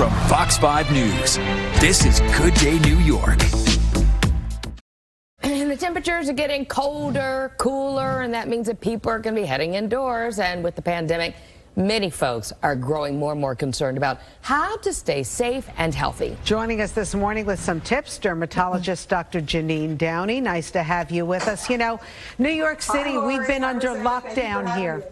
From Fox 5 News, this is Good Day New York. And the temperatures are getting colder, cooler, and that means that people are going to be heading indoors. And with the pandemic, many folks are growing more and more concerned about how to stay safe and healthy. Joining us this morning with some tips, dermatologist Dr. Jeanine Downie. Nice to have you with us. You know, New York City, we've been under lockdown here.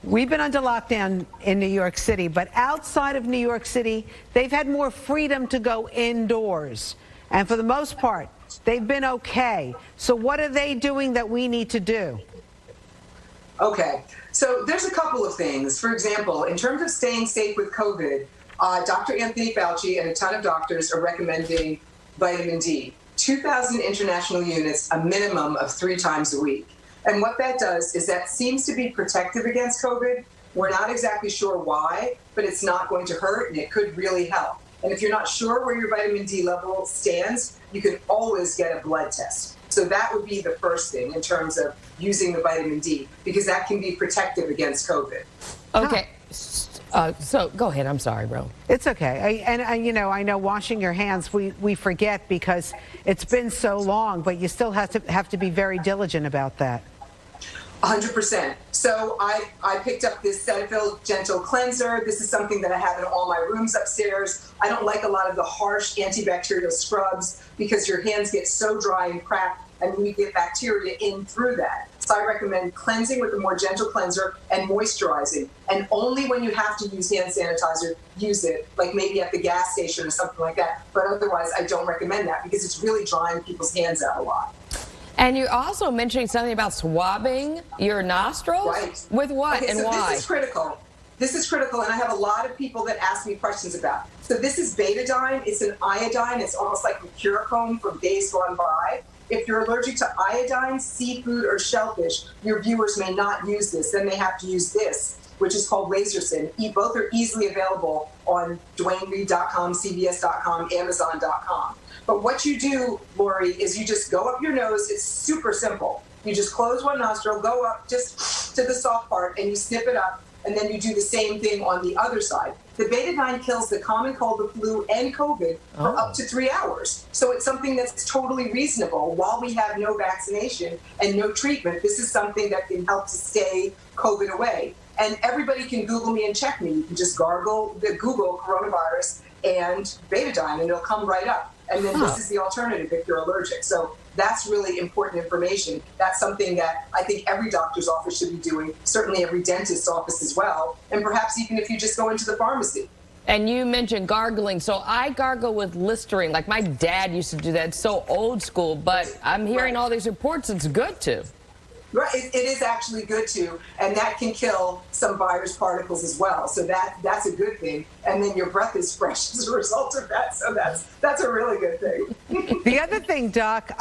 We've been under lockdown in New York City, but outside of New York City, they've had more freedom to go indoors. And for the most part, they've been okay. So what are they doing that we need to do? Okay, so there's a couple of things. For example, in terms of staying safe with COVID, Dr. Anthony Fauci and a ton of doctors are recommending vitamin D, 2,000 international units, a minimum of 3 times a week. And what that does is that seems to be protective against COVID. We're not exactly sure why, but it's not going to hurt and it could really help. And if you're not sure where your vitamin D level stands, you can always get a blood test. So that would be the first thing in terms of using the vitamin D, because that can be protective against COVID. Okay. So go ahead. I'm sorry, bro. It's okay. And you know, I know washing your hands, we forget because it's been so long, but you still have to be very diligent about that. 100%. So I picked up this Cetaphil Gentle Cleanser. This is something that I have in all my rooms upstairs. I don't like a lot of the harsh antibacterial scrubs because your hands get so dry and cracked and we get bacteria in through that. So I recommend cleansing with a more gentle cleanser and moisturizing. And only when you have to use hand sanitizer, use it, like maybe at the gas station or something like that. But otherwise, I don't recommend that because it's really drying people's hands out a lot. And you're also mentioning something about swabbing your nostrils? Right. With what and why? This is critical. This is critical, and I have a lot of people that ask me questions about. So this is betadine. It's an iodine. It's almost like mercurochrome from days gone by. If you're allergic to iodine, seafood, or shellfish, your viewers may not use this. Then they have to use this, which is called Lasersin. Both are easily available on DwayneReed.com, CVS.com, Amazon.com. But what you do, Lori, is you just go up your nose. It's super simple. You just close one nostril, go up just to the soft part, and you snip it up, and then you do the same thing on the other side. The betadine kills the common cold, the flu, and COVID for up to 3 hours. So it's something that's totally reasonable. While we have no vaccination and no treatment, this is something that can help to stay COVID away. And everybody can Google me and check me. You can just Google coronavirus and betadine, and it'll come right up. And then this is the alternative if you're allergic. So that's really important information. That's something that I think every doctor's office should be doing, certainly every dentist's office as well, and perhaps even if you just go into the pharmacy. And you mentioned gargling. So I gargle with Listerine. Like my dad used to do that. It's so old school, but I'm hearing all these reports it's good to. Right, it is actually good to, and that can kill some virus particles as well. So that's a good thing. And then your breath is fresh as a result of that. So that's a really good thing. The other thing, Doc,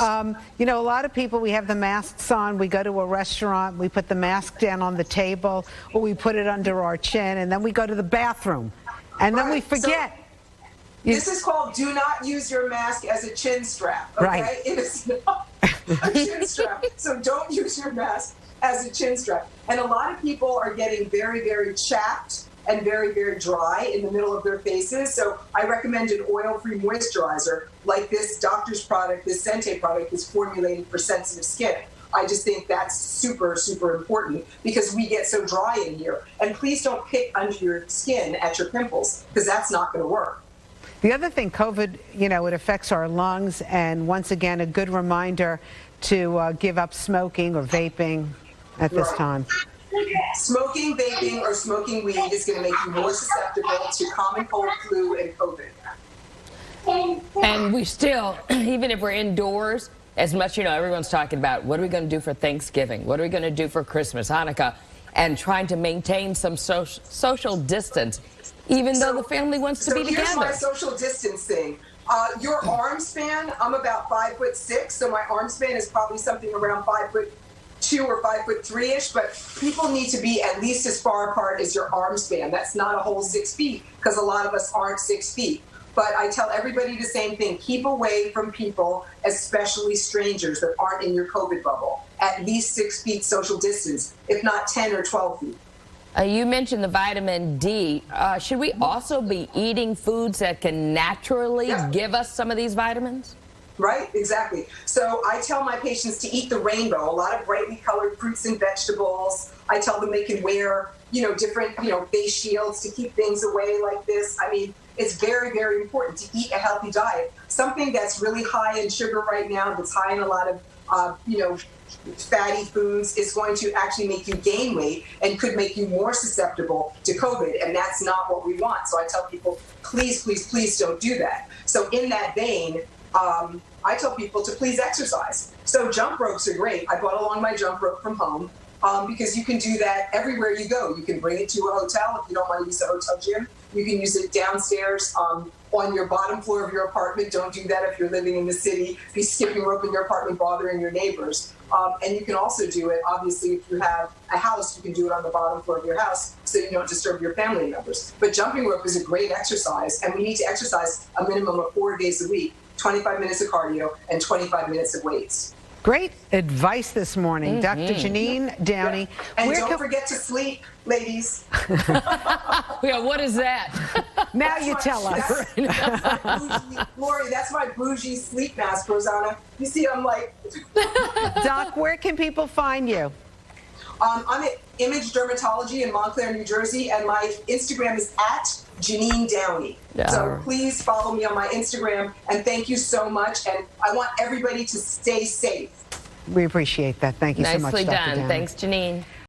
you know, a lot of people, we have the masks on. We go to a restaurant, we put the mask down on the table, or we put it under our chin, and then we go to the bathroom, and then we forget. So, this is called do not use your mask as a chin strap, okay? Right. It is not a chin strap, so don't use your mask as a chin strap. And a lot of people are getting very, very chapped and very, very dry in the middle of their faces. So I recommend an oil-free moisturizer like this doctor's product, this Sente product is formulated for sensitive skin. I just think that's super, super important because we get so dry in here. And please don't pick under your skin at your pimples because that's not going to work. The other thing, COVID, you know, it affects our lungs, and once again, a good reminder to give up smoking or vaping at this time. Smoking, vaping, or smoking weed is going to make you more susceptible to common cold, flu, and COVID. And we still, even if we're indoors, as much, you know, everyone's talking about what are we going to do for Thanksgiving? What are we going to do for Christmas, Hanukkah? And trying to maintain some social distance, even though the family wants to be together. So here's my social distance thing. Your arm span, I'm about 5'6", so my arm span is probably something around 5'2" or 5'3"-ish, but people need to be at least as far apart as your arm span. That's not a whole 6 feet, because a lot of us aren't 6 feet. But I tell everybody the same thing. Keep away from people, especially strangers that aren't in your COVID bubble. At least 6 feet social distance, if not 10 or 12 feet. You mentioned the vitamin D. Should we also be eating foods that can naturally give us some of these vitamins? Right, exactly. So I tell my patients to eat the rainbow, a lot of brightly colored fruits and vegetables. I tell them they can wear, different, face shields to keep things away like this. I mean, it's very, very important to eat a healthy diet. Something that's really high in sugar right now, that's high in a lot of, fatty foods, is going to actually make you gain weight and could make you more susceptible to COVID. And that's not what we want. So I tell people, please, please, please don't do that. So in that vein, I tell people to please exercise. So jump ropes are great. I brought along my jump rope from home because you can do that everywhere you go. You can bring it to a hotel if you don't want to use the hotel gym. You can use it downstairs on your bottom floor of your apartment. Don't do that if you're living in the city. Be skipping rope in your apartment, bothering your neighbors. And you can also do it, obviously, if you have a house, you can do it on the bottom floor of your house so you don't disturb your family members. But jumping rope is a great exercise, and we need to exercise a minimum of 4 days a week, 25 minutes of cardio and 25 minutes of weights. Great advice this morning, Dr. Jeanine Downie. Yeah. And don't forget to sleep, ladies. Yeah, what is that? Now you tell us. Lori, that's my bougie sleep mask, Rosanna. You see, I'm like... Doc, where can people find you? I'm at Image Dermatology in Montclair, New Jersey, and my Instagram is at Jeanine Downie. So please follow me on my Instagram, and thank you so much. And I want everybody to stay safe. We appreciate that. Thank you so much, Dr. Nicely done. Downie. Thanks, Jeanine.